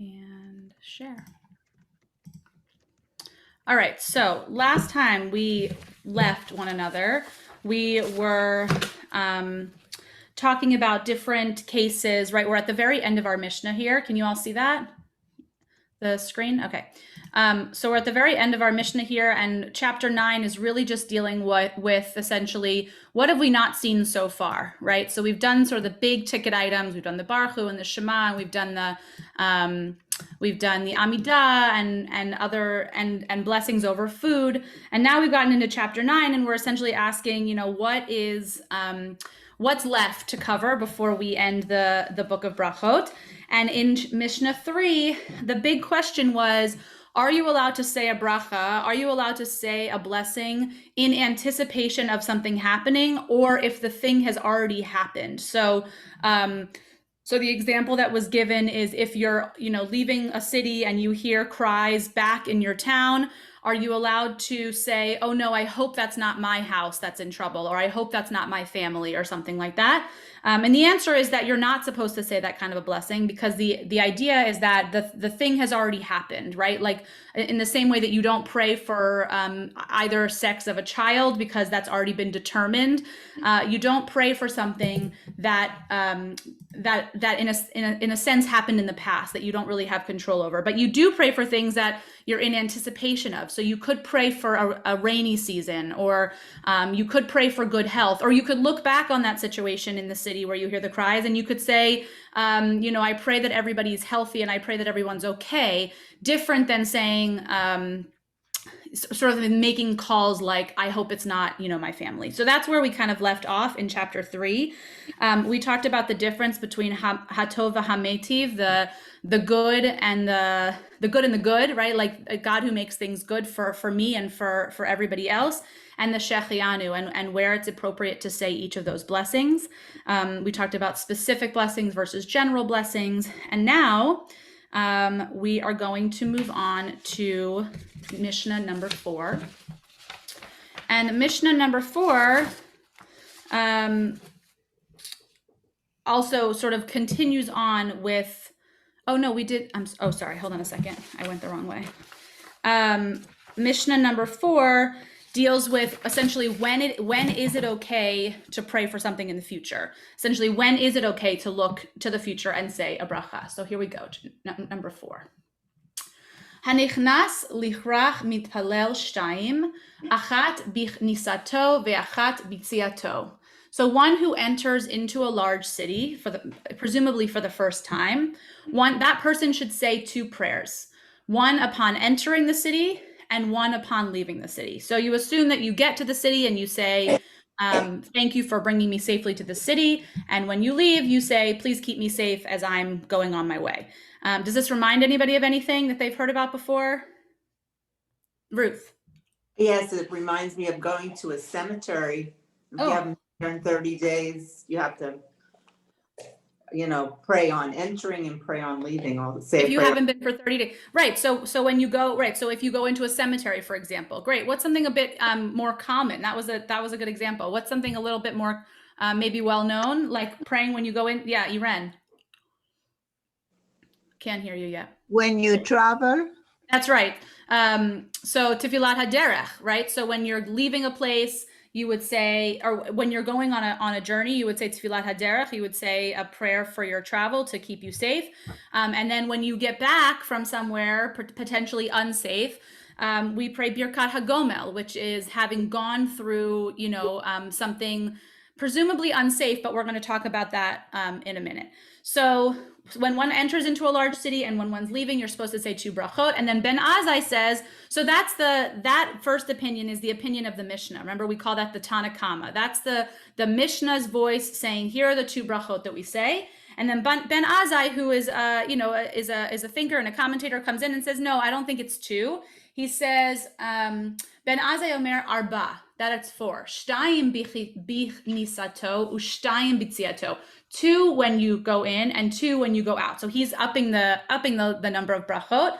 and share. All right, so last time we left one another, we were talking about different cases, right? We're at the very end of our Mishnah here. Can you all see that? The screen? Okay. So we're at the very end of our Mishnah here, and chapter 9 is really just dealing with essentially what have we not seen so far, right? So we've done sort of the big ticket items. We've done the Baruch Hu and the Shema, and we've done the Amidah and other and blessings over food. And now we've gotten into chapter 9, and we're essentially asking, what's left to cover before we end the book of Brachot. And in Mishnah 3, the big question was, are you allowed to say a bracha? Are you allowed to say a blessing in anticipation of something happening, or if the thing has already happened? So the example that was given is if you're, leaving a city and you hear cries back in your town, are you allowed to say, oh no, I hope that's not my house that's in trouble, or I hope that's not my family, or something like that? And the answer is that you're not supposed to say that kind of a blessing, because the idea is that the thing has already happened, right? Like in the same way that you don't pray for either sex of a child because that's already been determined. You don't pray for something that in a sense happened in the past that you don't really have control over. But you do pray for things that you're in anticipation of. So you could pray for a rainy season, or you could pray for good health, or you could look back on that situation in the city where you hear the cries, and you could say, I pray that everybody's healthy and I pray that everyone's okay. Different than saying, sort of making calls like, I hope it's not, my family. So that's where we kind of left off in chapter 3. We talked about the difference between hatov hametiv, the good and the good, right? Like a God who makes things good for me and for everybody else, and the shechianu, and where it's appropriate to say each of those blessings. We talked about specific blessings versus general blessings. And now we are going to move on to Mishnah number 4. And Mishnah number 4 also sort of continues on with, sorry, hold on a second. I went the wrong way. Mishnah number 4 deals with essentially when is it okay to pray for something in the future? Essentially, when is it okay to look to the future and say a bracha? So here we go, number 4. Hanichnas lichrach mitpalel shtayim, achat bichnisato ve'achat bitziato. So one who enters into a large city presumably for the first time, that person should say 2 prayers, one upon entering the city and one upon leaving the city. So you assume that you get to the city and you say, thank you for bringing me safely to the city. And when you leave, you say, please keep me safe as I'm going on my way. Does this remind anybody of anything that they've heard about before? Ruth? Yes, it reminds me of going to a cemetery. If you haven't been there in 30 days, you have to pray on entering and pray on leaving. If you haven't been for 30 days. Right. So when you go, right. So if you go into a cemetery, for example, great. What's something a bit more common? That was a good example. What's something a little bit more maybe well-known, like praying when you go in? Yeah, Iren. Can't hear you yet. When you travel? That's right. So Tefillat HaDerech, right? So when you're leaving a place, you would say, or when you're going on a journey, you would say Tefillat HaDerech. You would say a prayer for your travel to keep you safe. And then when you get back from somewhere potentially unsafe, we pray Birkat Hagomel, which is having gone through, something presumably unsafe, but we're going to talk about that in a minute. So when one enters into a large city and when one's leaving, you're supposed to say 2 brachot. And then Ben Azai says, so that first opinion is the opinion of the Mishnah. Remember, we call that the Tanakama. That's the Mishnah's voice saying, here are the 2 brachot that we say. And then Ben Azai, who is a thinker and a commentator, comes in and says, no, I don't think it's 2. He says, Ben Azai Omer Arba, that it's 4. Shtayim bichnisato ushtayim bitziato. 2 when you go in and 2 when you go out. So he's upping the number of brachot.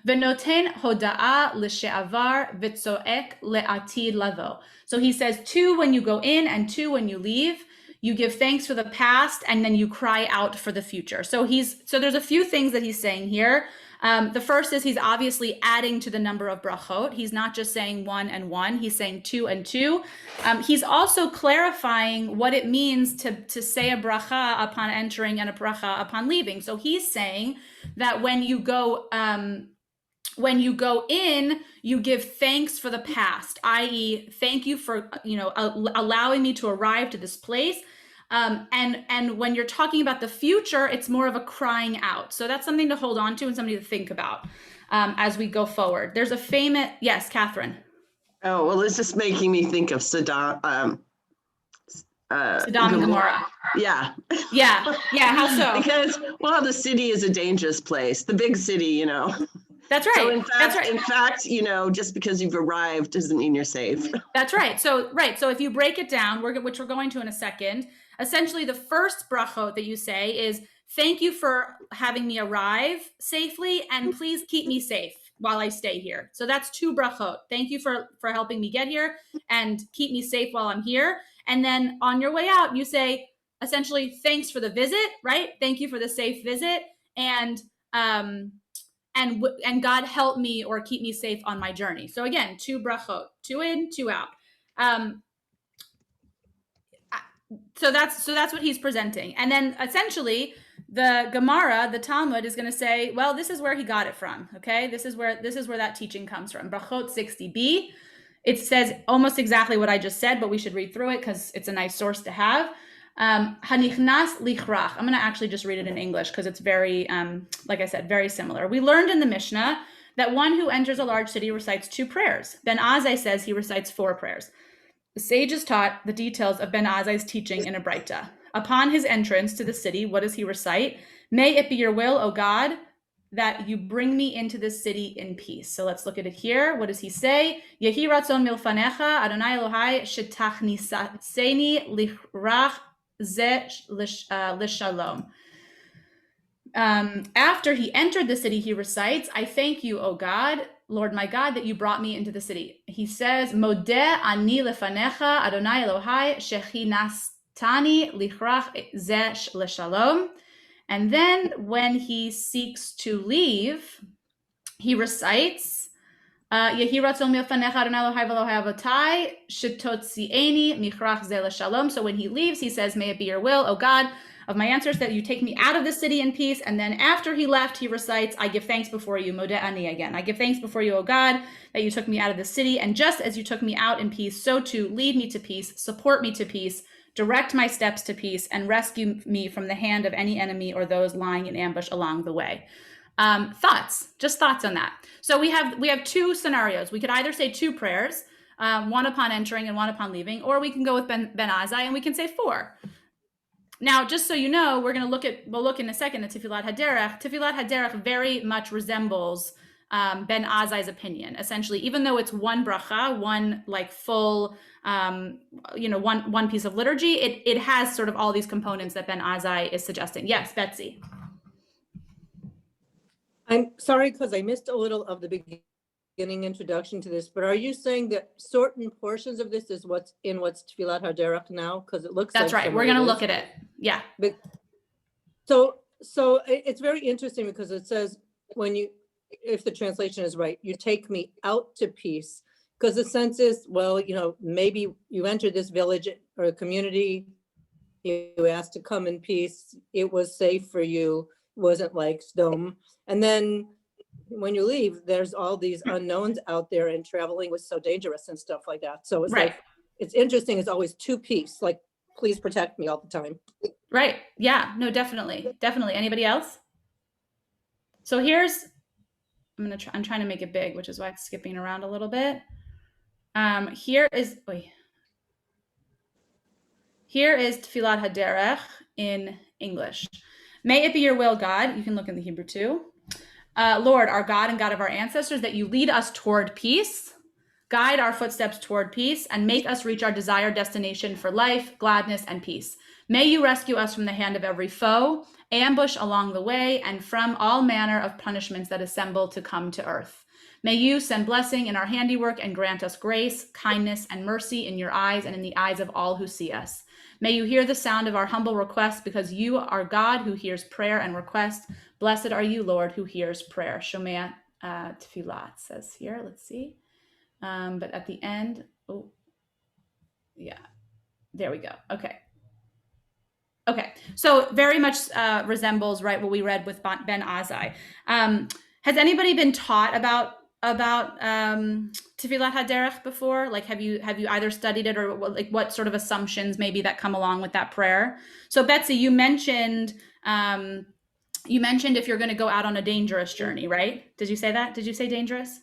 V'noten hoda'a l'she'avar v'tzo'ek le'atid lavo. So he says 2 when you go in and 2 when you leave. you give thanks for the past, and then you cry out for the future. So there's a few things that he's saying here. The first is he's obviously adding to the number of brachot. He's not just saying 1 and 1, he's saying 2 and 2. He's also clarifying what it means to say a bracha upon entering and a bracha upon leaving. So he's saying that when you go in, you give thanks for the past, i.e., thank you for allowing me to arrive to this place. And when you're talking about the future, it's more of a crying out. So that's something to hold on to and something to think about as we go forward. There's a famous, yes, Catherine. Oh, well, this is making me think of Sodom and Gomorrah. Yeah. Yeah. How so? Because, well, the city is a dangerous place, the big city, That's right. So in fact, just because you've arrived doesn't mean you're safe. That's right. So if you break it down, which we're going to in a second, essentially the first brachot that you say is, thank you for having me arrive safely, and please keep me safe while I stay here. So that's 2 brachot. Thank you for helping me get here, and keep me safe while I'm here. And then on your way out, you say, essentially, thanks for the visit, right? Thank you for the safe visit. And God help me or keep me safe on my journey. So again, 2 brachot, 2 in, 2 out. So that's what he's presenting. And then essentially the Gemara, the Talmud, is going to say, well, this is where he got it from. Okay, this is where that teaching comes from. Brachot 60b. It says almost exactly what I just said, but we should read through it because it's a nice source to have. Hanichnas lichrach. I'm going to actually just read it in English because it's very, like I said, very similar. We learned in the Mishnah that one who enters a large city recites 2 prayers. Ben Azai says he recites 4 prayers. The sages taught the details of Ben Azai's teaching in a Braita. Upon his entrance to the city, what does he recite? May it be your will, O God, that you bring me into this city in peace. So let's look at it here. What does he say? Yehi ratzon milfanecha, Adonai Elohai, shetachniseni lichrach ze l'shalom. After he entered the city, he recites, I thank you, O God, Lord my God, that you brought me into the city. He says, Modeh ani lefanecha, Adonai Elohai, shechinastani lichrach ze l'shalom. And then when he seeks to leave, he recites, Yehi ratzon milfanecha, Adonai Elohai v'Elohai avotai, shetotzieni michrach ze l'shalom. So when he leaves, he says, may it be your will, O God, of my answers, that you take me out of the city in peace. And then after he left, he recites, I give thanks before you, Modeh ani again. I give thanks before you, O God, that you took me out of the city. And just as you took me out in peace, so too lead me to peace, support me to peace, direct my steps to peace, and rescue me from the hand of any enemy or those lying in ambush along the way. Thoughts on that. So we have 2 scenarios. We could either say 2 prayers, one upon entering and one upon leaving, or we can go with Ben Azai and we can say 4. Now, just so you know, we'll look in a second at Tefillat HaDerech. Tefillat HaDerech very much resembles Ben Azai's opinion. Essentially, even though it's one bracha, one like full, one piece of liturgy, it has sort of all these components that Ben Azai is suggesting. Yes, Betsy. I'm sorry because I missed a little of the beginning introduction to this, but are you saying that certain portions of this is what's Tefillat HaDerech now? Because it looks that's like right. We're going to look at it. Yeah. But so it's very interesting because it says if the translation is right, you take me out to peace, because the sense is, well, maybe you entered this village or a community, you asked to come in peace, it was safe for you, it wasn't like Sodom, and then when you leave, there's all these unknowns out there, and traveling was so dangerous and stuff like that. So it's like, it's interesting. It's always 2 peace, like, please protect me all the time. Right. Yeah, no, definitely. Anybody else? So I'm trying to make it big, which is why it's skipping around a little bit. Here is Tefillat HaDerech in English. May it be your will, God. You can look in the Hebrew too. Lord, our God and God of our ancestors, that you lead us toward peace, guide our footsteps toward peace, and make us reach our desired destination for life, gladness, and peace. May you rescue us from the hand of every foe, ambush along the way, and from all manner of punishments that assemble to come to earth. May you send blessing in our handiwork and grant us grace, kindness, and mercy in your eyes and in the eyes of all who see us. May you hear the sound of our humble request, because you are God who hears prayer and request. Blessed are you, Lord, who hears prayer. Shomea tefillah, it says here. Let's see. But at the end, oh, yeah, there we go. Okay. Okay, so very much resembles, right, what we read with Ben Azai. Has anybody been taught about Tefillat HaDerech before? Like, have you either studied it, or like what sort of assumptions maybe that come along with that prayer? So Betsy, you mentioned if you're going to go out on a dangerous journey, right? Did you say that? Did you say dangerous?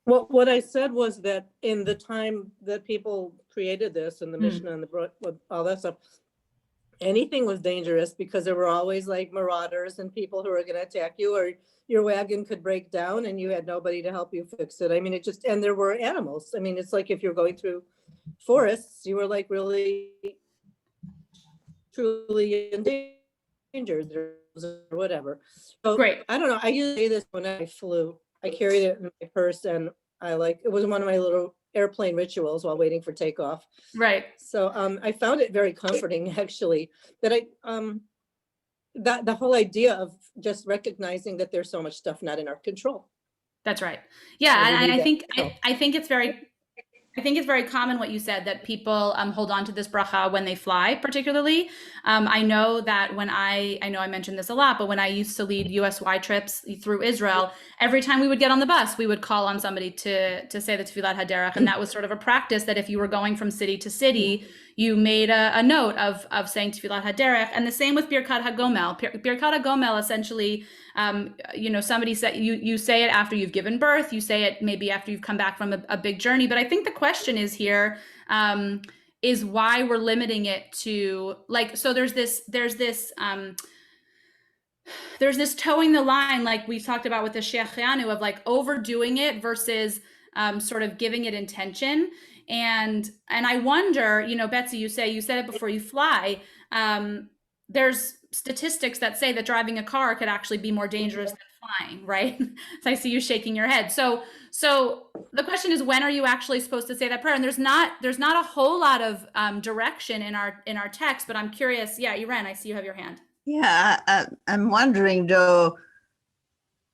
Well, what I said was that in the time that people created this and the Mishnah and all that stuff, anything was dangerous because there were always like marauders and people who were going to attack you, or your wagon could break down and you had nobody to help you fix it. I mean, and there were animals. I mean, it's like if you're going through forests, you were like really, truly endangered or whatever. So Great. I don't know. I used to say this when I flew. I carried it in my purse, and it was one of my little airplane rituals while waiting for takeoff. Right. So I found it very comforting, actually, that that the whole idea of just recognizing that there's so much stuff not in our control. That's right. Yeah, So and I think it's very common what you said, that people hold on to this bracha when they fly, particularly. I know that I know I mentioned this a lot, but when I used to lead USY trips through Israel, every time we would get on the bus, we would call on somebody to say the Tefillat HaDerech, and that was sort of a practice that if you were going from city to city, you made a note of saying Tefillat HaDerech. And the same with Birkat Hagomel. Birkat Hagomel essentially, somebody said you say it after you've given birth, you say it maybe after you've come back from a big journey. But I think the question is here, is why we're limiting it to, like, so there's this towing the line, like we talked about with the Shechianu, of like overdoing it versus sort of giving it intention. And I wonder, Betsy, you said it before you fly. There's statistics that say that driving a car could actually be more dangerous than flying, right? So I see you shaking your head. So the question is, when are you actually supposed to say that prayer? And there's not a whole lot of direction in our text, but I'm curious. Yeah, Iren, I see you have your hand. Yeah, I'm wondering though,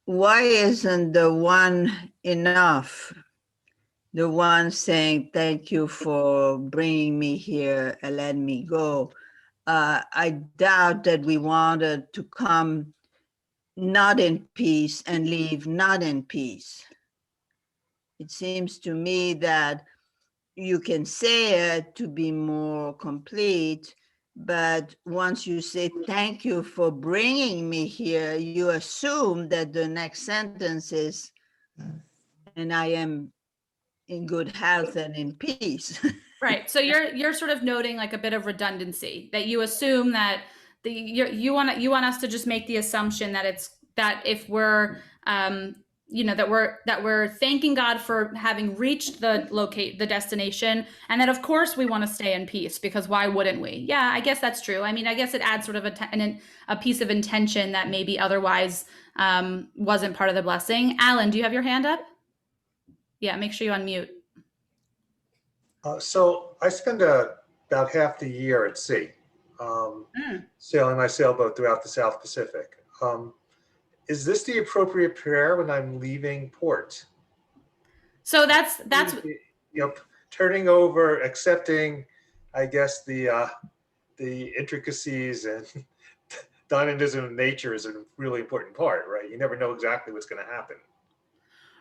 why isn't the one enough? The one saying, thank you for bringing me here and letting me go. I doubt that we wanted to come not in peace and leave not in peace. It seems to me that you can say it to be more complete, but once you say, thank you for bringing me here, you assume that the next sentence is, and I am in good health and in peace. Right. So you're sort of noting like a bit of redundancy, that you assume that you want us to just make the assumption that if we're that we're thanking God for having reached the destination, and that of course we want to stay in peace, because why wouldn't we? Yeah, I guess that's true. I mean, I guess it adds sort of a piece of intention that maybe otherwise wasn't part of the blessing. Alan, do you have your hand up? Yeah, make sure you unmute. So I spend about half the year at sea, sailing my sailboat throughout the South Pacific. Is this the appropriate prayer when I'm leaving port? So that's turning over, accepting, I guess, the intricacies and dynamism of nature is a really important part, right? You never know exactly what's going to happen.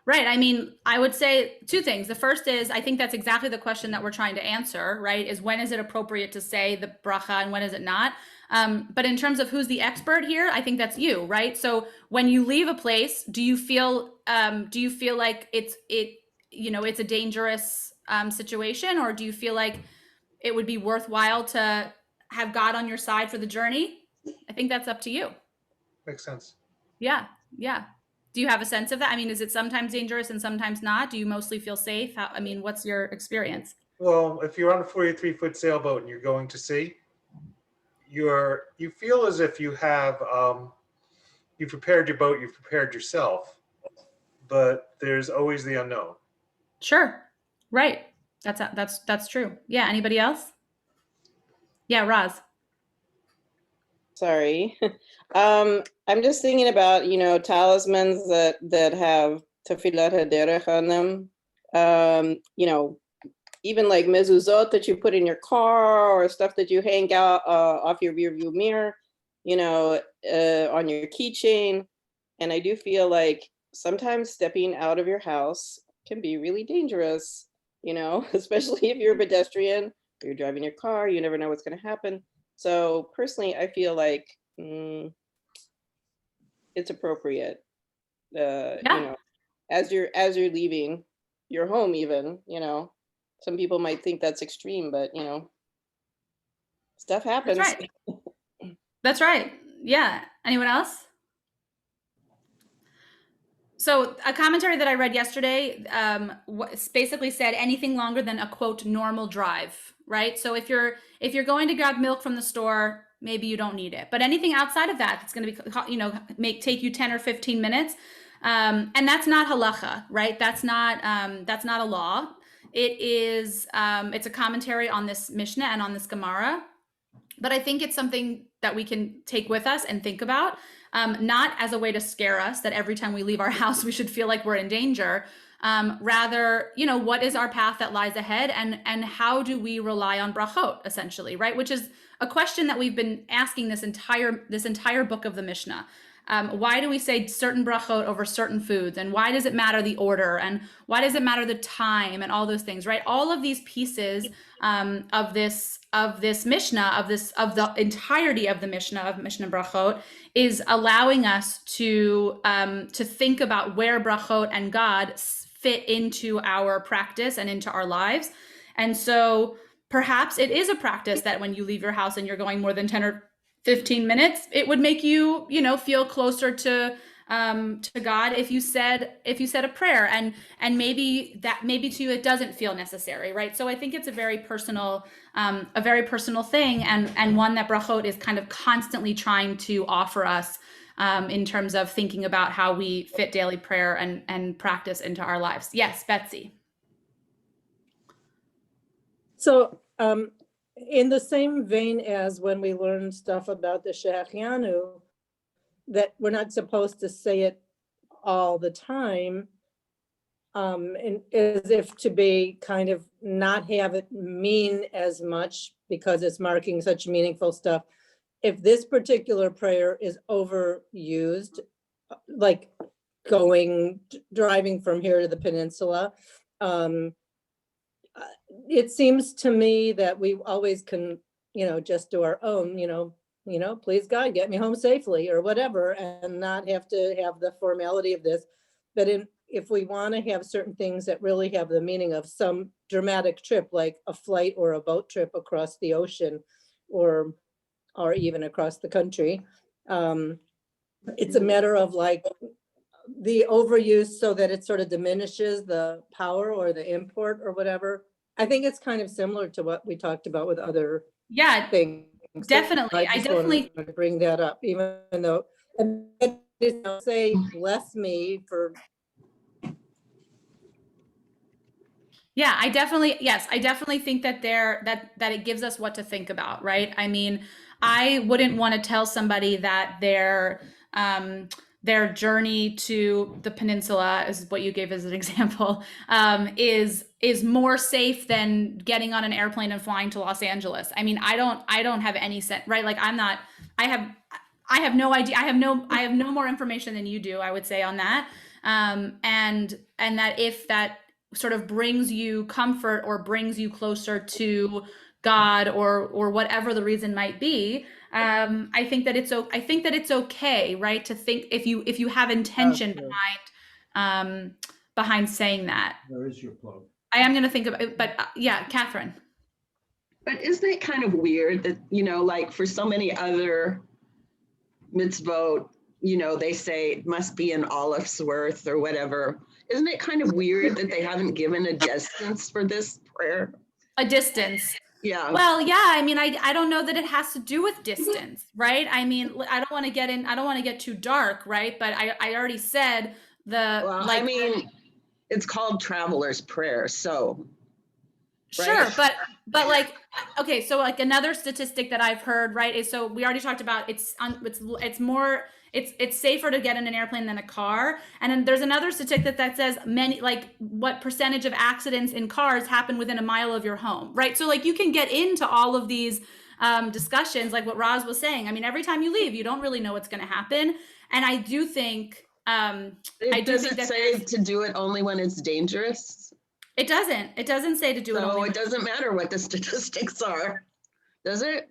Right. I mean, I would say two things. The first is, I think that's exactly the question that we're trying to answer, right? Is when is it appropriate to say the bracha and when is it not? But in terms of who's the expert here, I think that's you, right? So when you leave a place, do you feel like it's a dangerous situation, or do you feel like it would be worthwhile to have God on your side for the journey? I think that's up to you. Makes sense. Yeah. Yeah. Do you have a sense of that? I mean, is it sometimes dangerous and sometimes not? Do you mostly feel safe? What's your experience? Well, if you're on a 43-foot sailboat and you're going to sea, you feel as if you have, you've prepared your boat, you've prepared yourself, but there's always the unknown. Sure. Right. That's true. Yeah. Anybody else? Yeah, Roz. Sorry. I'm just thinking about, talismans that have tefillat haderech on them. Even like mezuzot that you put in your car or stuff that you hang out off your rear view mirror, on your keychain. And I do feel like sometimes stepping out of your house can be really dangerous, especially if you're a pedestrian or you're driving your car, you never know what's going to happen. So personally, I feel like it's appropriate, as you're leaving your home, even, some people might think that's extreme, but stuff happens. That's right. That's right. Yeah. Anyone else? So a commentary that I read yesterday basically said anything longer than a quote normal drive, right? So if you're going to grab milk from the store, maybe you don't need it. But anything outside of that, it's going to be take you 10 or 15 minutes, and that's not halacha, right? That's not a law. It is it's a commentary on this Mishnah and on this Gemara. But I think it's something that we can take with us and think about, not as a way to scare us that every time we leave our house, we should feel like we're in danger. Rather, what is our path that lies ahead, and how do we rely on brachot, essentially, right? Which is a question that we've been asking this entire book of the Mishnah. Why do we say certain brachot over certain foods, and why does it matter the order, and why does it matter the time, and all those things, right? All of these pieces of this Mishnah, of the entirety of the Mishnah, of Mishnah Brachot, is allowing us to think about where brachot and God fit into our practice and into our lives. And so perhaps it is a practice that when you leave your house and you're going more than 10 or 15 minutes, it would make you, feel closer to God if you said a prayer, and maybe to you it doesn't feel necessary, right? So I think it's a very personal thing, and one that brachot is kind of constantly trying to offer us in terms of thinking about how we fit daily prayer and practice into our lives. Yes, Betsy. So in the same vein as when we learn stuff about the Shehechianu, that we're not supposed to say it all the time, and as if to be kind of not have it mean as much because it's marking such meaningful stuff. If this particular prayer is overused, like driving from here to the peninsula, it seems to me that we always can, just do our own, please God, get me home safely or whatever, and not have to have the formality of this. But if we want to have certain things that really have the meaning of some dramatic trip, like a flight or a boat trip across the ocean, or even across the country, it's a matter of like the overuse so that it sort of diminishes the power or the import or whatever. I think it's kind of similar to what we talked about with other things. Definitely. I definitely want to bring that up, even though say bless me for. Yeah, I definitely think that that it gives us what to think about, right? I mean, I wouldn't want to tell somebody that their journey to the peninsula, is what you gave as an example, is more safe than getting on an airplane and flying to Los Angeles. I mean, I don't have any sense, right? Like I have no idea. I have no more information than you do, I would say, on that. And that if that sort of brings you comfort or brings you closer to God or whatever the reason might be, I think that it's okay, right? To think if you have intention behind saying that. There is your plug. I am going to think about it, but yeah, Catherine. But isn't it kind of weird that, like for so many other mitzvot, they say it must be an olive's worth or whatever. Isn't it kind of weird that they haven't given a distance for this prayer? A distance. Yeah. Well, yeah. I mean, I don't know that it has to do with distance, right? I mean, I don't want to get too dark, right? But I already said it's called traveler's prayer. So Sure, right? but like, okay, so like another statistic that I've heard, right, is, so we already talked about it's safer to get in an airplane than a car. And then there's another statistic that says what percentage of accidents in cars happen within a mile of your home, right? So like you can get into all of these discussions, like what Roz was saying. I mean, every time you leave, you don't really know what's going to happen. And I do think Does it say to do it only when it's dangerous? It doesn't say to do it So only. it doesn't matter what the statistics are, does it?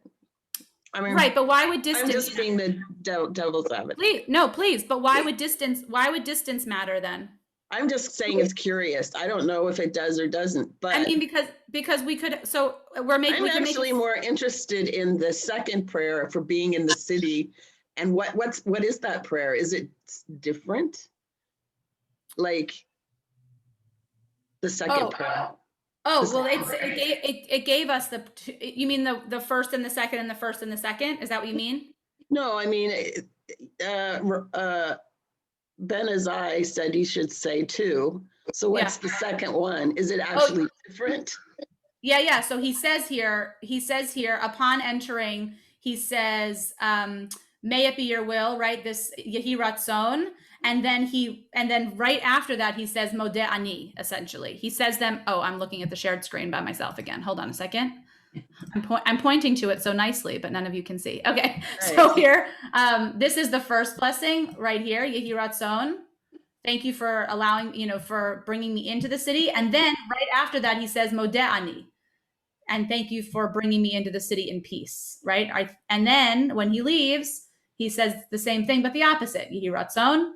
I mean, Right, but why would distance? I'm just being the devil's advocate. Please, but why would distance matter then? I'm just saying it's curious. I don't know if it does or doesn't, but I mean, because we could, so I'm actually more interested in the second prayer for being in the city. And what is that prayer? Is it different? Like the second prayer. Oh, well, it gave us you mean the first and the second and the first and the second? Is that what you mean? No, I mean, Ben Azai said he should say two. So what's the second one? Is it actually different? Yeah. So he says here, upon entering, he says, may it be your will, right? This Yehi Ratzon. And then right after that, he says Modeh Ani, essentially. He says them, I'm looking at the shared screen by myself again. Hold on a second. I'm pointing to it so nicely, but none of you can see. Okay, right. So here, this is the first blessing right here, Yehi Ratzon. Thank you for for bringing me into the city. And then right after that, he says Modeh Ani. And thank you for bringing me into the city in peace, right? And then when he leaves, he says the same thing, but the opposite. Yehi Ratzon,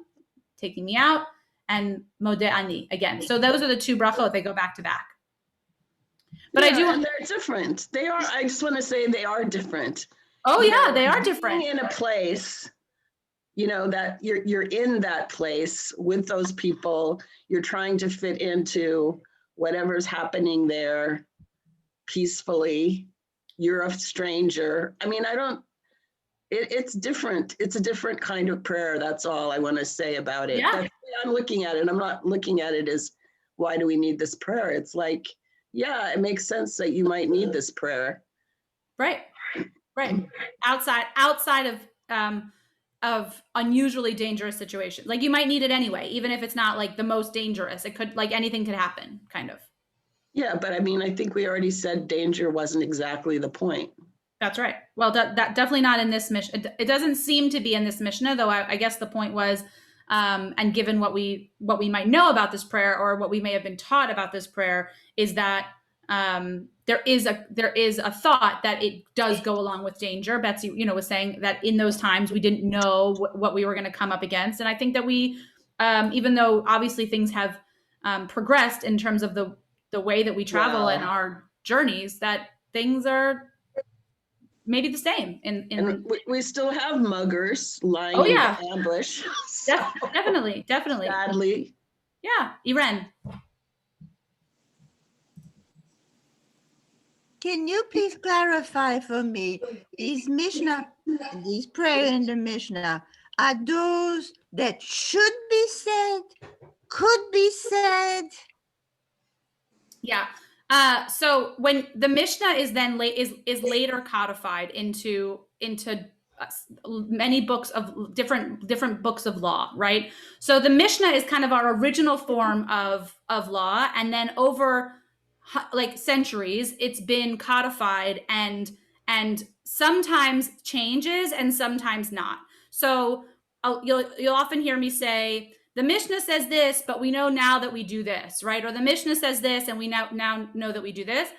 taking me out, and Modeh Ani again. So those are the two brachot. They go back to back. But I do. And they're different. They are. I just want to say they are different. Oh yeah, they are different. Being in a place, that you're in that place with those people. You're trying to fit into whatever's happening there peacefully. You're a stranger. I mean, it's different. It's a different kind of prayer. That's all I want to say about it. Yeah. I'm looking at it. I'm not looking at it as, why do we need this prayer? It's like, yeah, it makes sense that you might need this prayer. Right. Outside of unusually dangerous situations. Like you might need it anyway, even if it's not like the most dangerous. It could, like anything could happen, kind of. Yeah, but I mean, I think we already said danger wasn't exactly the point. That's right. Well, that definitely not in this Mishnah. It doesn't seem to be in this Mishnah, though. I guess the point was, and given what we might know about this prayer, or what we may have been taught about this prayer, is that there is a thought that it does go along with danger. Betsy, was saying that in those times we didn't know what we were going to come up against, and I think that we, even though obviously things have progressed in terms of the way that we travel and our journeys, that things are maybe the same. And we still have muggers lying in ambush. So, definitely. Sadly. Yeah, Irene. Can you please clarify for me, these prayer in the Mishnah, are those that should be said, could be said? Yeah. So when the Mishnah is then is later codified into many books of different books of law, right? So the Mishnah is kind of our original form of law, and then over like centuries, it's been codified and sometimes changes and sometimes not. So you'll often hear me say, the Mishnah says this, but we know now that we do this, right? Or the Mishnah says this, and we now know that we do this.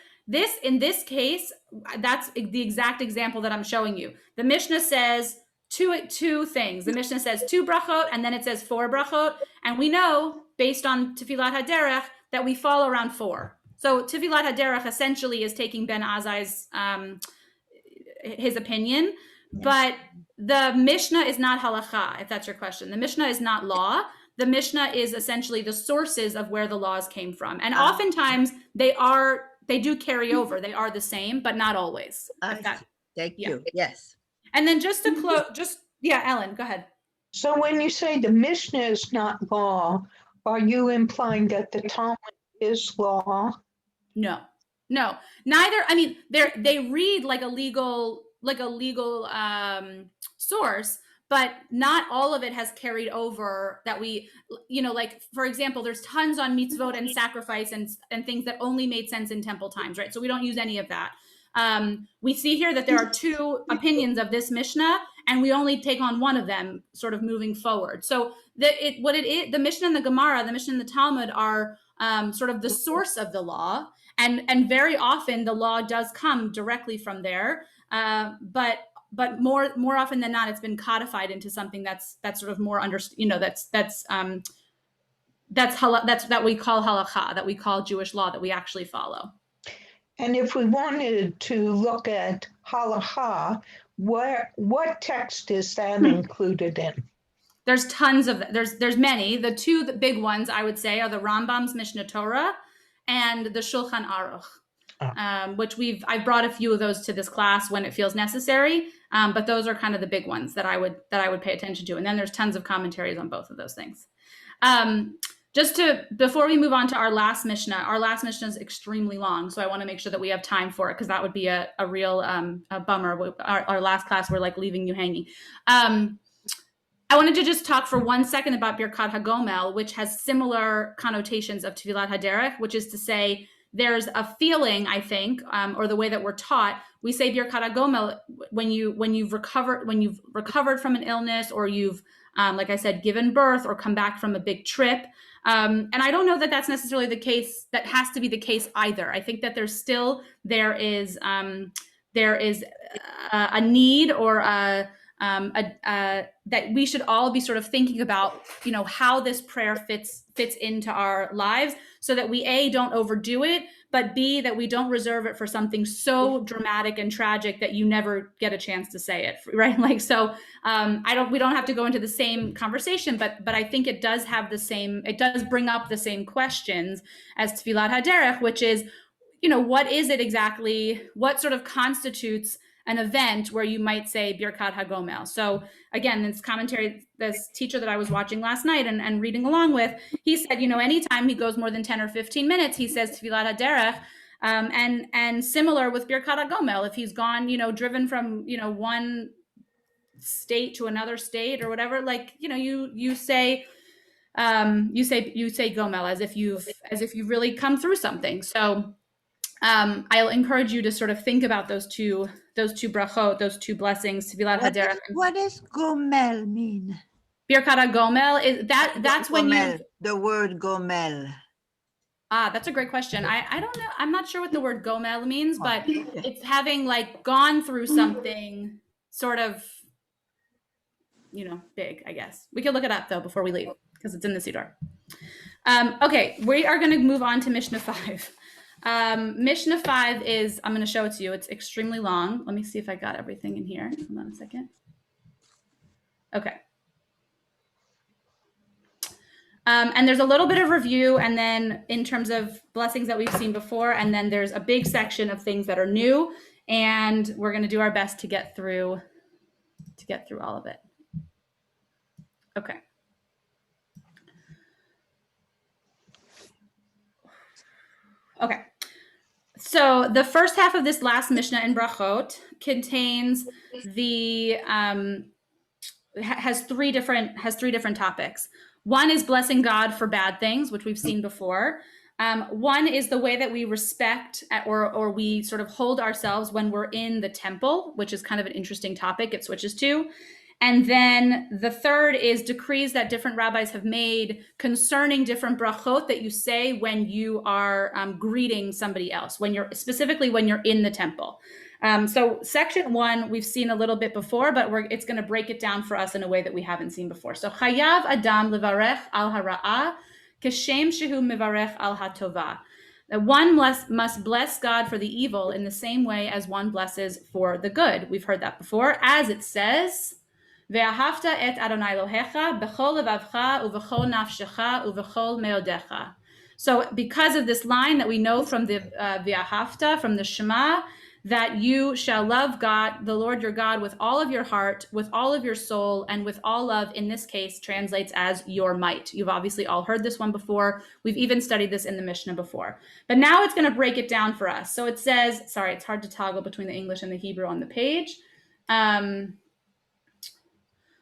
In this case, that's the exact example that I'm showing you. The Mishnah says two things. The Mishnah says 2 brachot, and then it says 4 brachot. And we know, based on Tefillat HaDerech, that we fall around 4. So Tefillat HaDerech essentially is taking Ben Azai's his opinion, but the Mishnah is not halacha, if that's your question. The Mishnah is not law. The Mishnah is essentially the sources of where the laws came from. And oftentimes they do carry over. They are the same, but not always. Thank you. Yes. And then just to close, Ellen, go ahead. So when you say the Mishnah is not law, are you implying that the Talmud is law? No. No, neither. I mean, they read like a legal source, but not all of it has carried over that we, like, for example, there's tons on mitzvot and sacrifice and things that only made sense in temple times, right? So we don't use any of that. We see here that there are two opinions of this Mishnah, and we only take on one of them sort of moving forward. So the Mishnah and the Gemara, the Mishnah and the Talmud are sort of the source of the law. And very often the law does come directly from there, but more often than not, it's been codified into something that's sort of more that we call halakha, that we call Jewish law, that we actually follow. And if we wanted to look at halakha, what text is that included in? There's tons of there's many. The two big ones I would say are the Rambam's Mishnah Torah and the Shulchan Aruch, which I've brought a few of those to this class when it feels necessary. But those are kind of the big ones that I would pay attention to. And then there's tons of commentaries on both of those things. Before we move on to our last Mishnah is extremely long. So I want to make sure that we have time for it, because that would be a real a bummer. Our last class, we're like leaving you hanging. I wanted to just talk for 1 second about Birkat Hagomel, which has similar connotations of Tefilat Haderech, which is to say there's a feeling, I think, or the way that we're taught, we say Birkat Hagomel when you've recovered from an illness, or you've, like I said, given birth or come back from a big trip. And I don't know that that's necessarily the case. That has to be the case either. I think that there is a need, or that we should all be sort of thinking about, how this prayer fits into our lives, so that we A, don't overdo it, but B, that we don't reserve it for something so dramatic and tragic that you never get a chance to say it, right? Like, so we don't have to go into the same conversation, but I think it does bring up the same questions as Tefilat Haderech, which is, what is it exactly? What sort of constitutes an event where you might say Birkat Hagomel? So again, this teacher that I was watching last night and reading along with, he said, anytime he goes more than 10 or 15 minutes, he says Tefilat Haderech, and similar with Birkat Hagomel, if he's gone, driven from, one state to another state or whatever, like, you say gomel as if you've really come through something. So I'll encourage you to sort of think about those two brachot, those two blessings. Tefilat Haderech. What does gomel mean? Birkat Hagomel is that's when you. The word gomel. That's a great question. I don't know. I'm not sure what the word gomel means, but it's having like gone through something sort of, big, I guess. We could look it up though before we leave, because it's in the Siddur. Okay, we are going to move on to Mishnah 5. Mishnah 5 is, I'm going to show it to you. It's extremely long. Let me see if I got everything in here. Hold on a second. Okay. And there's a little bit of review, and then in terms of blessings that we've seen before, and then there's a big section of things that are new, and we're going to do our best to get through all of it. Okay. Okay. So the first half of this last Mishnah in Brachot contains has three different topics. One is blessing God for bad things, which we've seen before. One is the way that we respect or we sort of hold ourselves when we're in the temple, which is kind of an interesting topic it switches to. And then the third is decrees that different rabbis have made concerning different brachot that you say when you are greeting somebody else, specifically when you're in the temple. So section 1, we've seen a little bit before, but it's going to break it down for us in a way that we haven't seen before. So chayav adam levarech al hara'ah kashem shehu mevarech al hatova. One must bless God for the evil in the same way as one blesses for the good. We've heard that before, as it says, Ve'ahavta et Adonai Elohecha b'chol levavcha u'v'chol nafshecha u'v'chol meodecha. So because of this line that we know from the Ve'ahavta, from the Shema, that you shall love God, the Lord your God, with all of your heart, with all of your soul, and with all of, in this case, translates as your might. You've obviously all heard this one before. We've even studied this in the Mishnah before. But now it's going to break it down for us. So it says, sorry, it's hard to toggle between the English and the Hebrew on the page. Bechol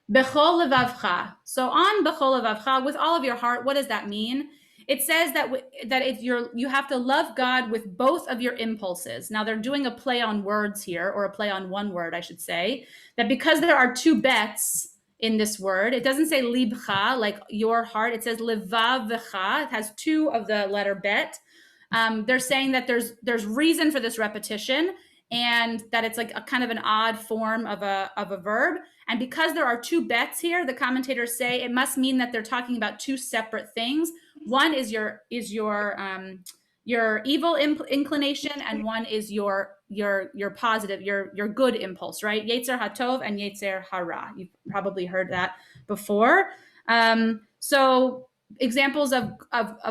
levavcha. So on bechol levavcha, with all of your heart, what does that mean? It says that if you have to love God with both of your impulses. Now they're doing a play on words here, or a play on one word, I should say, that because there are two bets in this word, it doesn't say libcha, like your heart. It says levavcha. It has two of the letter bet. They're saying that there's reason for this repetition, and that it's like a kind of an odd form of a verb. And because there are two bets here, the commentators say it must mean that they're talking about two separate things. One is your evil inclination, and one is your positive, your good impulse, right? Yetzer hatov and yetzer hara. You've probably heard that before. So examples of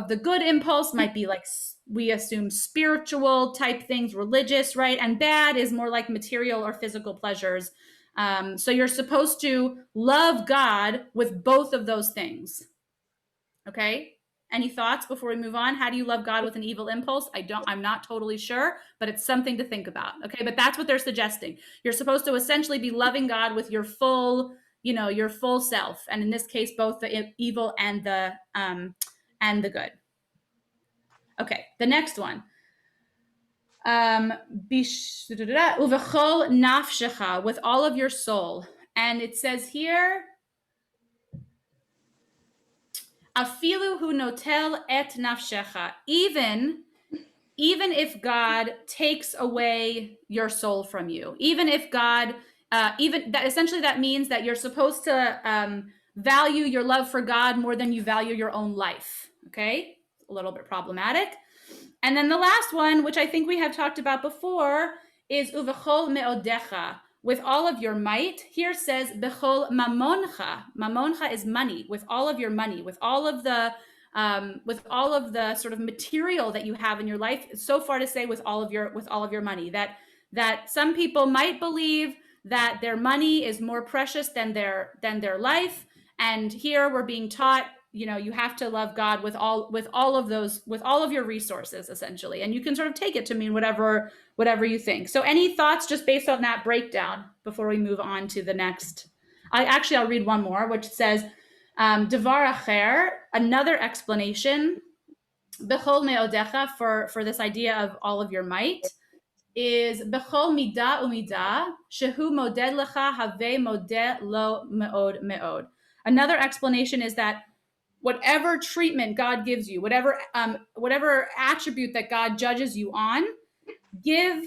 the good impulse might be like, we assume, spiritual type things, religious, right? And bad is more like material or physical pleasures. So you're supposed to love God with both of those things. Okay? Any thoughts before we move on? How do you love God with an evil impulse? I'm not totally sure, but it's something to think about. Okay, but that's what they're suggesting. You're supposed to essentially be loving God with your full, your full self. And in this case, both the evil and the good. Okay, the next one. Uvechol nafshecha, with all of your soul. And it says here, afilu hu notel et nafshecha, even if God takes away your soul from you, even if God, even that, essentially that means that you're supposed to value your love for God more than you value your own life. Okay, a little bit problematic. And then the last one, which I think we have talked about before, is uvechol meodecha, with all of your might. Here says bechol mamoncha. Mamoncha is money, with all of your money, with all of the sort of material that you have in your life. So far to say with all of your money, that some people might believe that their money is more precious than their life. And here we're being taught, you have to love God with all of your resources, essentially. And you can sort of take it to mean whatever you think. So any thoughts just based on that breakdown before we move on to the next? I'll read one more, which says, Devar acher, another explanation, bechol meodecha, for this idea of all of your might, is bechol midah umidah, shehu moded lecha have modeh lo meod meod. Another explanation is that whatever treatment God gives you, whatever attribute that God judges you on, give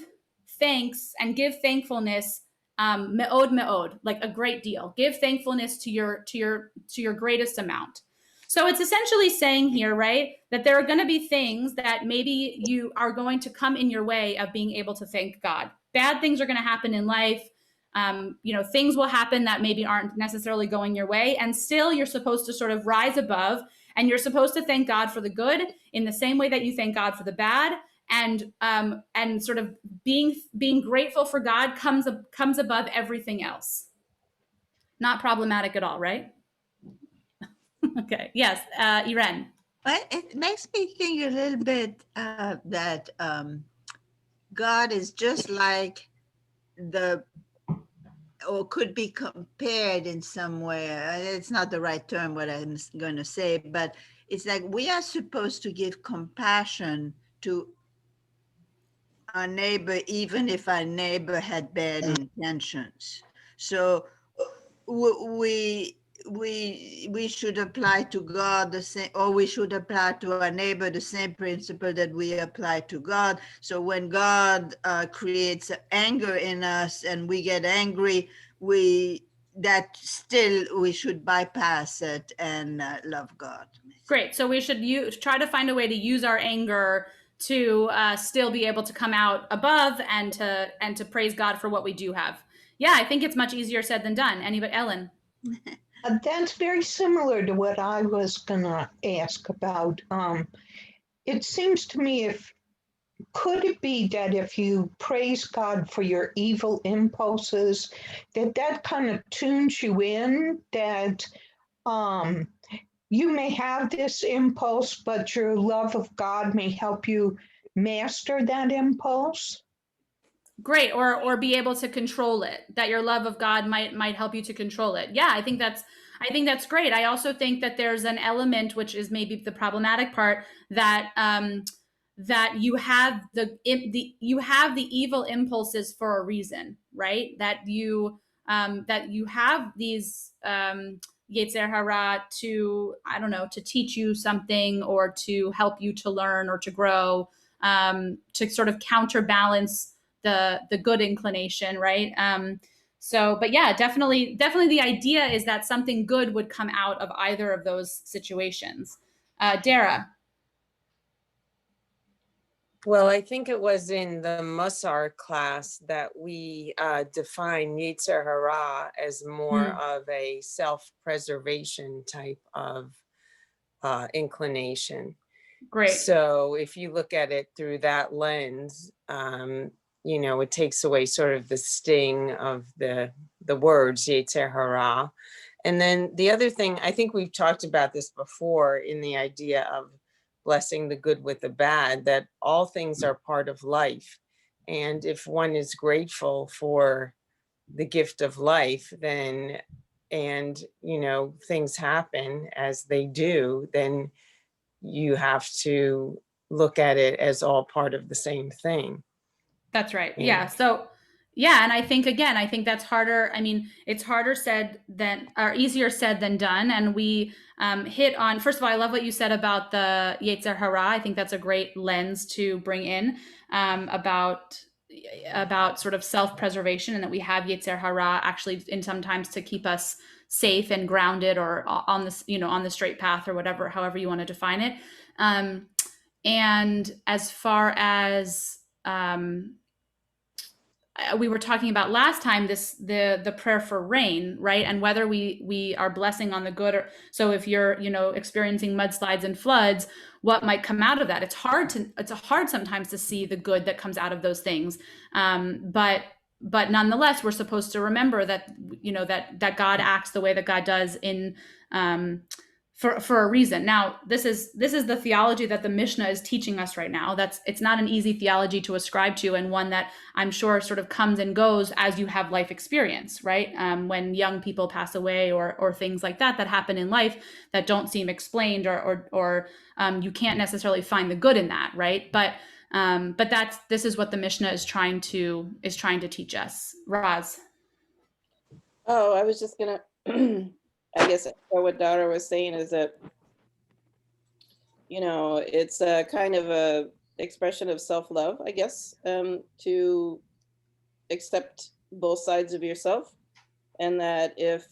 thanks and give thankfulness, meod meod, like a great deal. Give thankfulness to your greatest amount. So it's essentially saying here, right, that there are going to be things that maybe you are going to come in your way of being able to thank God. Bad things are going to happen in life. Things will happen that maybe aren't necessarily going your way, and still you're supposed to sort of rise above, and you're supposed to thank God for the good in the same way that you thank God for the bad, and sort of being grateful for God comes above everything else. Not problematic at all, right? Okay. Yes, Irene. But it makes me think a little bit that God is just like or could be compared in some way. It's not the right term, what I'm going to say, but it's like we are supposed to give compassion to our neighbor, even if our neighbor had bad intentions. So we should apply to God the same, or we should apply to our neighbor the same principle that we apply to God. So when God creates anger in us and we get angry, we should bypass it and love God. Great. So we should try to find a way to use our anger to still be able to come out above and to praise God for what we do have. Yeah, I think it's much easier said than done. Anybody, Ellen? That's very similar to what I was going to ask about. It seems to me could it be that if you praise God for your evil impulses, that kind of tunes you in, that you may have this impulse, but your love of God may help you master that impulse? Great. Or be able to control it, that your love of God might help you to control it. Yeah, I think that's great. I also think that there's an element, which is maybe the problematic part, that that you have the evil impulses for a reason, right? That you have these Yetzer Hara to, I don't know, to teach you something or to help you to learn or to grow, to sort of counterbalance the good inclination, right? So, but yeah, definitely the idea is that something good would come out of either of those situations. Dara. Well, I think it was in the Musar class that we define Yetzer Hara as more of a self-preservation type of inclination. Great. So if you look at it through that lens, you know, it takes away sort of the sting of the words Yetzer Hara. And then the other thing, I think we've talked about this before in the idea of blessing the good with the bad, that all things are part of life. And if one is grateful for the gift of life, then, and, you know, things happen as they do, then you have to look at it as all part of the same thing. That's right. Yeah. So, yeah. And I think, again, I think that's harder. I mean, it's harder said than, or easier said than done. And we hit on, first of all, I love what you said about the Yetzer Hara. I think that's a great lens to bring in about sort of self-preservation, and that we have Yetzer Hara actually in sometimes to keep us safe and grounded or on this, you know, on the straight path or whatever, however you want to define it. And as far as, we were talking about last time, the prayer for rain, right? And whether we are blessing on the good, or so if you're, you know, experiencing mudslides and floods, what might come out of that? It's hard sometimes to see the good that comes out of those things. But nonetheless, we're supposed to remember that, you know, that God acts the way that God does in for a reason. Now, this is the theology that the Mishnah is teaching us right now. It's not an easy theology to ascribe to, and one that I'm sure sort of comes and goes as you have life experience, right? When young people pass away or things like that happen in life that don't seem explained, or you can't necessarily find the good in that, right? But this is what the Mishnah is trying to teach us. Raz. Oh, I was just gonna I guess what Dara was saying is that, you know, it's a kind of a expression of self-love, I guess, to accept both sides of yourself, and that if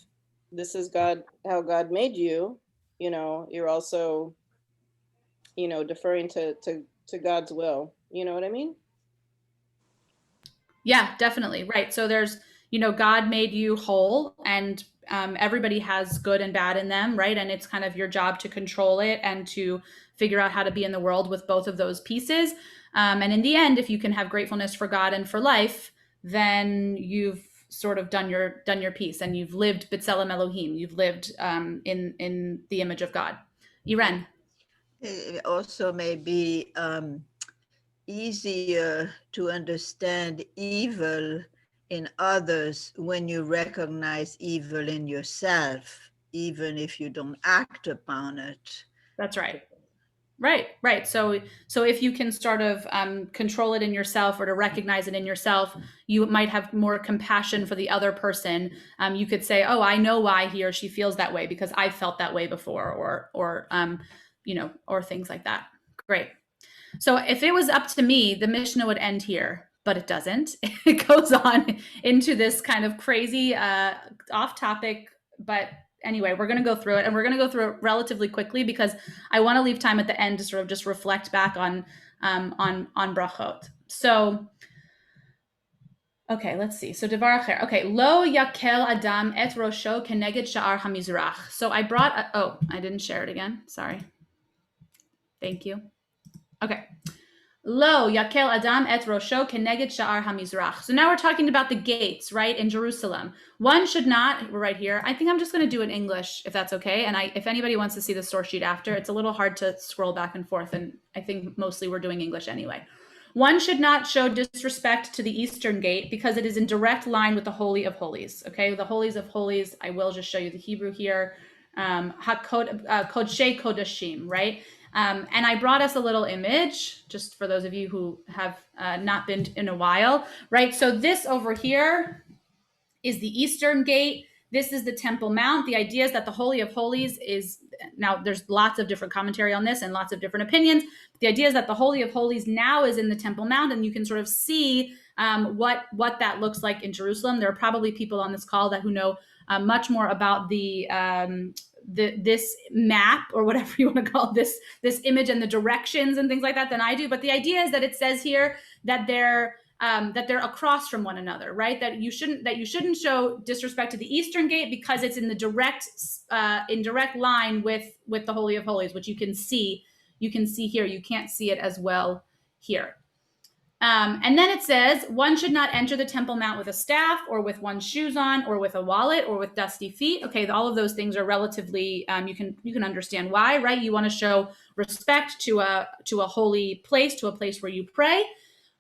this is how God made you, you know, you're also, you know, deferring to God's will. You know what I mean? Yeah, definitely. Right. So there's, you know, God made you whole, and everybody has good and bad in them, right? And it's kind of your job to control it and to figure out how to be in the world with both of those pieces. And in the end, if you can have gratefulness for God and for life, then you've sort of done your piece, and you've lived B'Tselem Elohim. You've lived in the image of God. Iren. It also may be easier to understand evil in others when you recognize evil in yourself, even if you don't act upon it. That's right. Right. So if you can sort of control it in yourself, or to recognize it in yourself, you might have more compassion for the other person. You could say, "Oh, I know why he or she feels that way because I felt that way before," or you know, or things like that. Great. So if it was up to me, the Mishnah would end here, but it doesn't. It goes on into this kind of crazy off topic, but anyway, we're going to go through it, and we're going to go through it relatively quickly because I want to leave time at the end to sort of just reflect back on brachot. So, okay, let's see. So devar acher. Okay, lo yakel adam et rosho keneged sha'ar hamizrach. So I brought. I didn't share it again. Sorry. Thank you. Okay. Lo yakel adam et rosho keneged sha'ar hamizrach. So now we're talking about the gates, right, in Jerusalem. One should not, we're right here. I think I'm just going to do it in English, if that's okay. And if anybody wants to see the source sheet after, it's a little hard to scroll back and forth. And I think mostly we're doing English anyway. One should not show disrespect to the eastern gate because it is in direct line with the Holy of Holies. Okay, the Holies of Holies, I will just show you the Hebrew here. Kodshe Kodashim, right? And I brought us a little image, just for those of you who have not been in a while, right? So this over here is the Eastern Gate. This is the Temple Mount. The idea is that the Holy of Holies is, now there's lots of different commentary on this and lots of different opinions. The idea is that the Holy of Holies now is in the Temple Mount, and you can sort of see what that looks like in Jerusalem. There are probably people on this call who know much more about this map, or whatever you want to call this image, and the directions and things like that than I do. But the idea is that it says here that they're across from one another, right? That you shouldn't show disrespect to the Eastern Gate because it's in the direct line with the Holy of Holies, which you can see here. You can't see it as well here. And then it says, one should not enter the Temple Mount with a staff, or with one's shoes on, or with a wallet, or with dusty feet. Okay, all of those things are relatively, you can understand why, right? You want to show respect to a holy place, to a place where you pray.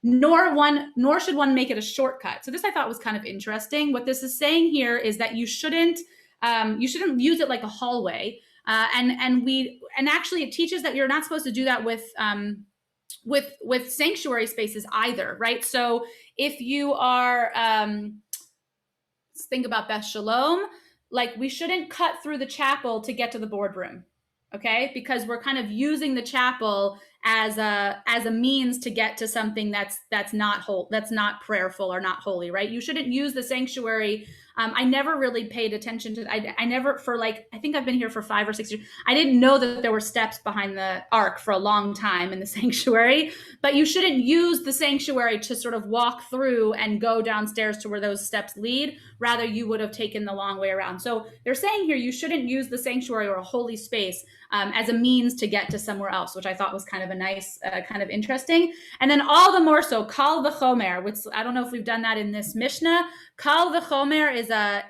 Nor should one make it a shortcut. So this I thought was kind of interesting. What this is saying here is that you shouldn't use it like a hallway. And actually it teaches that you're not supposed to do that with sanctuary spaces either, right? So if you are, think about Beth Sholom, like we shouldn't cut through the chapel to get to the boardroom, okay? Because we're kind of using the chapel as a means to get to something that's not prayerful or not holy, right? You shouldn't use the sanctuary. I never really paid attention to. I never, for like, I think I've been here for 5 or 6 years. I didn't know that there were steps behind the ark for a long time in the sanctuary. But you shouldn't use the sanctuary to sort of walk through and go downstairs to where those steps lead. Rather, you would have taken the long way around. So they're saying here you shouldn't use the sanctuary or a holy space as a means to get to somewhere else, which I thought was kind of a nice, kind of interesting. And then all the more so, kal v'chomer, which I don't know if we've done that in this Mishnah. Kal v'chomer is a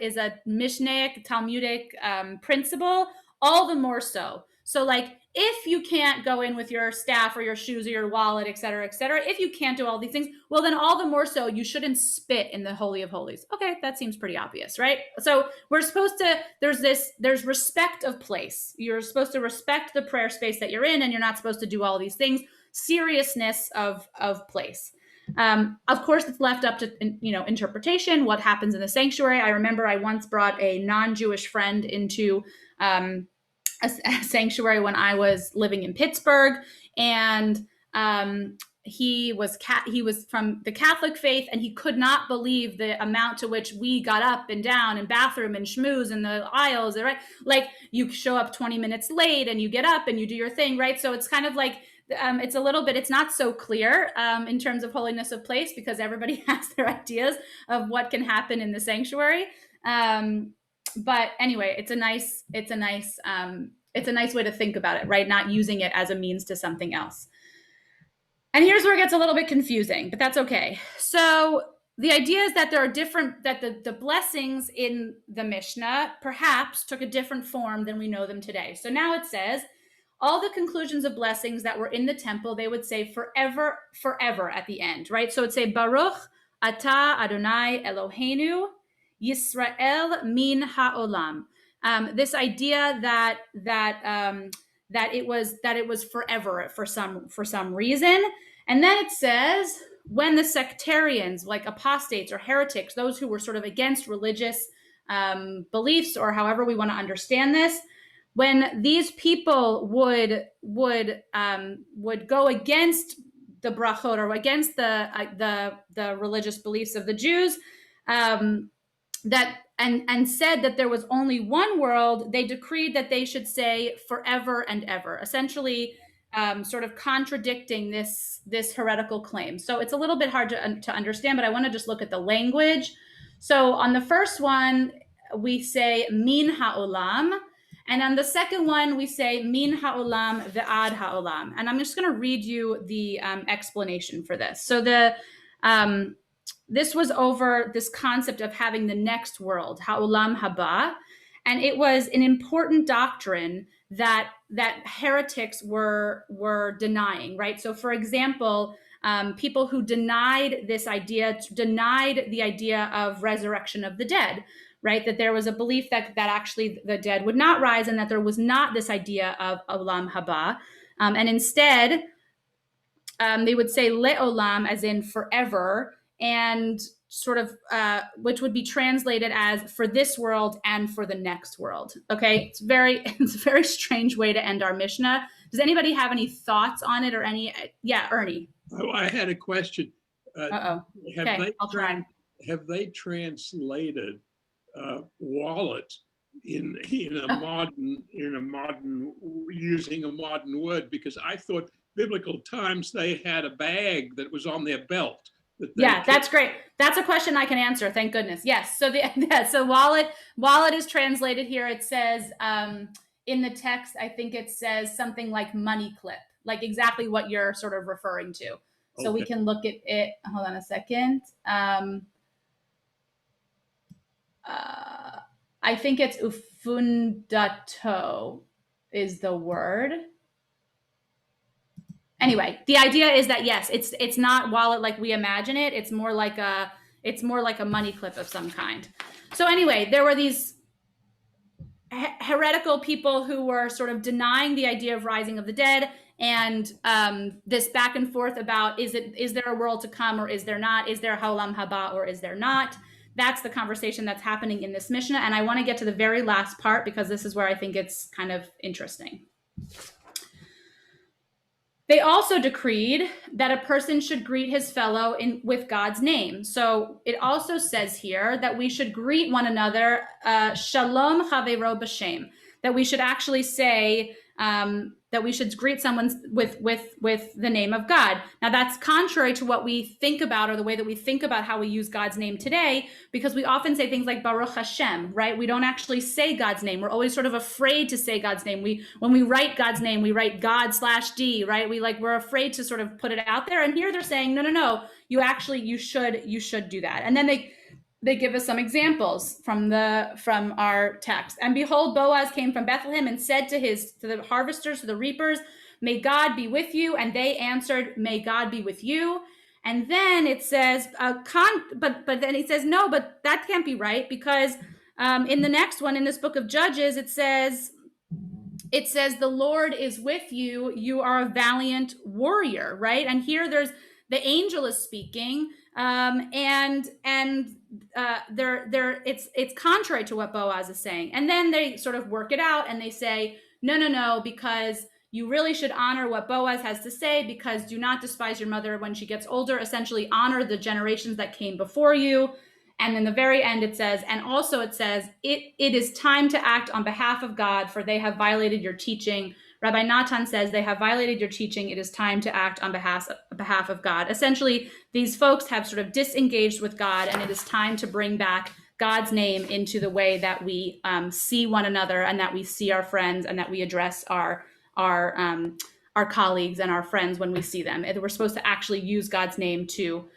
Mishnaic, Talmudic principle, all the more so. So like, if you can't go in with your staff or your shoes or your wallet, et cetera, if you can't do all these things, well, then all the more so you shouldn't spit in the Holy of Holies. Okay, that seems pretty obvious, right? So we're supposed to, there's respect of place. You're supposed to respect the prayer space that you're in, and you're not supposed to do all these things. Seriousness of place. Of course, it's left up to interpretation, what happens in the sanctuary. I remember I once brought a non-Jewish friend into a sanctuary when I was living in Pittsburgh, and he was from the Catholic faith, and he could not believe the amount to which we got up and down and bathroom and schmooze in the aisles, right? Like you show up 20 minutes late and you get up and you do your thing, right? So it's kind of like, it's a little bit, it's not so clear in terms of holiness of place, because everybody has their ideas of what can happen in the sanctuary. But anyway, it's a nice way to think about it, right? Not using it as a means to something else. And here's where it gets a little bit confusing, but that's okay. So the idea is that there are that the blessings in the Mishnah perhaps took a different form than we know them today. So now it says, all the conclusions of blessings that were in the temple, they would say forever, forever at the end, right? So it would say, Baruch atah Adonai Eloheinu Yisrael min ha'olam. This idea that it was forever for some reason. And then it says, when the sectarians, like apostates or heretics, those who were sort of against religious beliefs, or however we want to understand this, when these people would go against the brachot, or against the religious beliefs of the Jews, and said that there was only one world, they decreed that they should say forever and ever, essentially sort of contradicting this heretical claim. So it's a little bit hard to understand, but I want to just look at the language. So on the first one, we say min ha'olam, And on the second one, we say min ha'olam ve'ad ha'olam. And I'm just going to read you the explanation for this. So this was over this concept of having the next world, ha'olam haba. And it was an important doctrine that heretics were denying, right? So for example, people who denied the idea of resurrection of the dead, right? That there was a belief that actually the dead would not rise, and that there was not this idea of olam haba. And instead, they would say le'olam, as in forever, and sort of, which would be translated as for this world and for the next world. Okay, it's a very strange way to end our Mishnah. Does anybody have any thoughts on it or any? Yeah, Ernie. Oh, I had a question. Okay, I'll try. Have they translated wallet in a modern using a modern word? Because I thought biblical times they had a bag that was on their belt. Yeah, that's great. That's a question I can answer. Thank goodness. Yes. So so wallet is translated here. It says in the text, I think it says something like money clip, like exactly what you're sort of referring to. So we can look at it. Hold on a second. I think it's ufundato is the word. Anyway, the idea is that yes, it's not wallet like we imagine it. It's more like a money clip of some kind. So anyway, there were these heretical people who were sort of denying the idea of rising of the dead, and this back and forth about is there a world to come or is there not? Is there ha'olam haba or is there not? That's the conversation that's happening in this Mishnah, and I want to get to the very last part because this is where I think it's kind of interesting. They also decreed that a person should greet his fellow with God's name. So it also says here that we should greet one another, shalom chaveiro b'shem, that we should actually say that we should greet someone with the name of God. Now that's contrary to what we think about, or the way that we think about how we use God's name today, because we often say things like Baruch Hashem, right? We don't actually say God's name. We're always sort of afraid to say God's name. When we write God's name, we write God/D, right? We're afraid to sort of put it out there. And here they're saying, no, you should do that. And then they give us some examples from our text. And behold, Boaz came from Bethlehem and said to the harvesters, to the reapers, may God be with you. And they answered, may God be with you. And then it says, but then he says, no, but that can't be right, because in the next one, in this book of Judges, it says, the Lord is with you. You are a valiant warrior, right? And here the angel is speaking, it's contrary to what Boaz is saying. And then they sort of work it out and they say, no, because you really should honor what Boaz has to say, because do not despise your mother when she gets older. Essentially, honor the generations that came before you. And in the very end, it says, it is time to act on behalf of God, for they have violated your teaching. Rabbi Natan says, they have violated your teaching. It is time to act on behalf of God. Essentially, these folks have sort of disengaged with God, and it is time to bring back God's name into the way that we see one another, and that we see our friends, and that we address our colleagues and our friends when we see them. We're supposed to actually use God's name to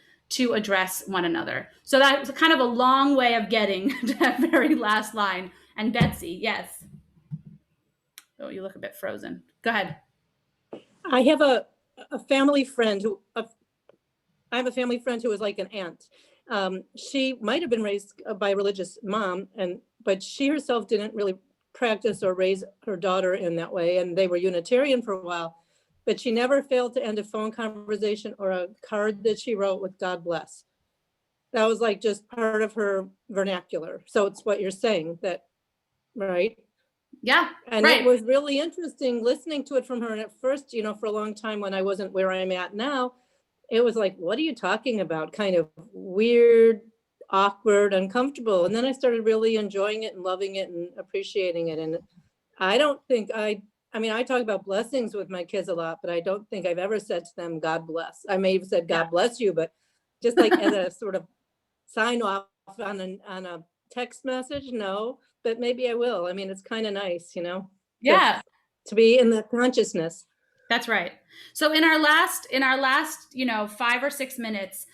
address one another. So that was kind of a long way of getting to that very last line. And Betsy, yes. Oh, you look a bit frozen. Go ahead. I have a family friend who was like an aunt. She might have been raised by a religious mom, but she herself didn't really practice or raise her daughter in that way. And they were Unitarian for a while, but she never failed to end a phone conversation or a card that she wrote with God bless. That was like just part of her vernacular. So it's what you're saying, that, right? Yeah. And right. It was really interesting listening to it from her. And at first, for a long time when I wasn't where I'm at now, it was like, what are you talking about? Kind of weird, awkward, uncomfortable. And then I started really enjoying it and loving it and appreciating it. And I don't think I talk about blessings with my kids a lot, but I don't think I've ever said to them, God bless. I may have said, God bless you, but just like as a sort of sign off on a text message, no. but maybe I will. I mean, it's kind of nice, Yeah, to be in the consciousness. that's right. So in our last, 5 or 6 minutes,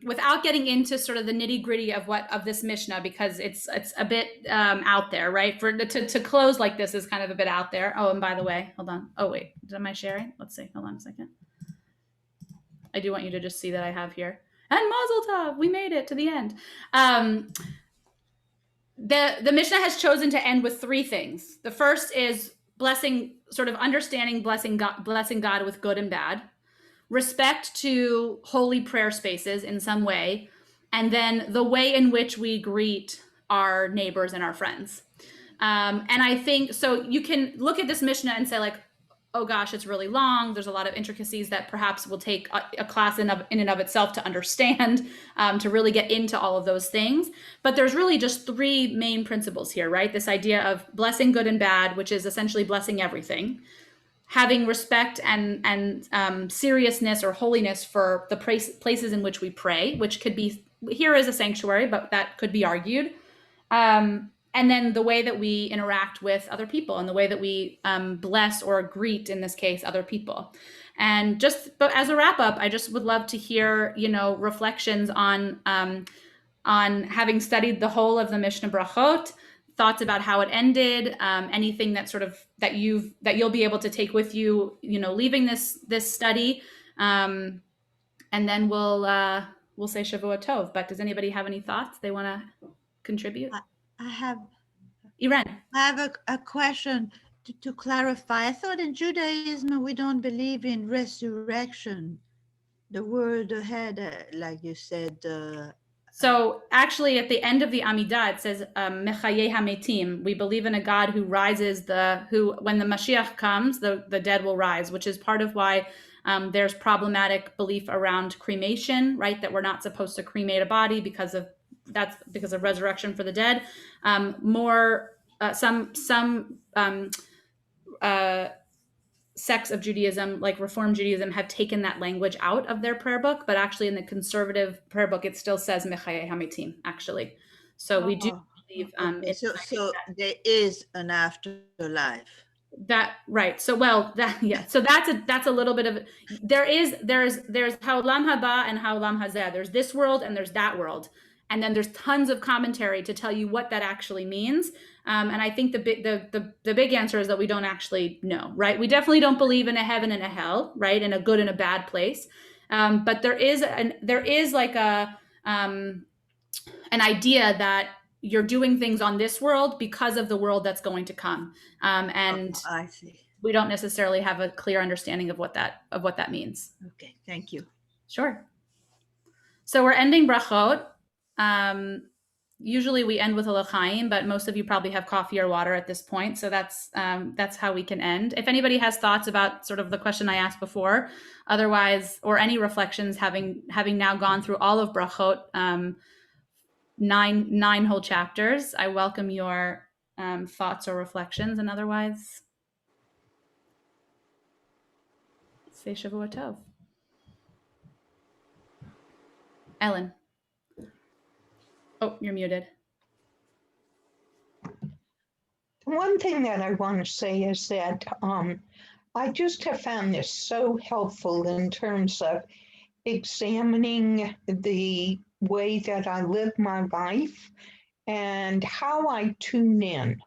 without getting into sort of the nitty gritty of this Mishnah, because it's a bit out there, right? To close like this is kind of a bit out there. Oh, and by the way, hold on. Oh wait, am I sharing? Let's see. Hold on a second. I do want you to just see that I have here. And Mazel Tov, we made it to the end. The Mishnah has chosen to end with 3 things. The first is blessing, sort of understanding blessing God with good and bad, respect to holy prayer spaces in some way, and then the way in which we greet our neighbors and our friends. And I think, so you can look at this Mishnah and say like, oh gosh, it's really long. There's a lot of intricacies that perhaps will take a class in and of itself to understand, to really get into all of those things. But there's really just 3 main principles here, right? This idea of blessing good and bad, which is essentially blessing everything. Having respect and seriousness or holiness for the places in which we pray, which could be, here is a sanctuary, but that could be argued. And then the way that we interact with other people and the way that we bless or greet, in this case, other people. And but as a wrap up, I just would love to hear, reflections on having studied the whole of the Mishnah Brachot, thoughts about how it ended, anything that sort of that you'll be able to take with you, leaving this study, and then we'll say Shavua Tov. But does anybody have any thoughts they want to contribute? I have Iran. a question to clarify. I thought in Judaism we don't believe in resurrection. The word ahead, like you said. So actually, at the end of the Amidah, it says Mechayeh Hametim. We believe in a God who rises who when the Mashiach comes, the dead will rise, which is part of why there's problematic belief around cremation, right? That we're not supposed to cremate a body because of resurrection for the dead. Some sects of Judaism, like Reform Judaism, have taken that language out of their prayer book, but actually in the conservative prayer book, it still says Mechayeh Hametim, actually. So we do believe Okay. So there is an afterlife. That right. So So that's a little bit of there's Haolam Haba and Haolam Hazeh. There's this world and there's that world. And then there's tons of commentary to tell you what that actually means. And I think the big answer is that we don't actually know, right? We definitely don't believe in a heaven and a hell, right? In a good and a bad place. But there is like an idea that you're doing things on this world because of the world that's going to come. And I see. We don't necessarily have a clear understanding of what that means. Okay, thank you. Sure. So we're ending brachot. Usually we end with a l'chaim, but most of you probably have coffee or water at this point. So that's how we can end. If anybody has thoughts about sort of the question I asked before, otherwise, or any reflections having now gone through all of brachot, 9 whole chapters, I welcome your thoughts or reflections, and otherwise, say Shavua Tov. Ellen. Oh, you're muted. One thing that I want to say is that I just have found this so helpful in terms of examining the way that I live my life and how I tune in.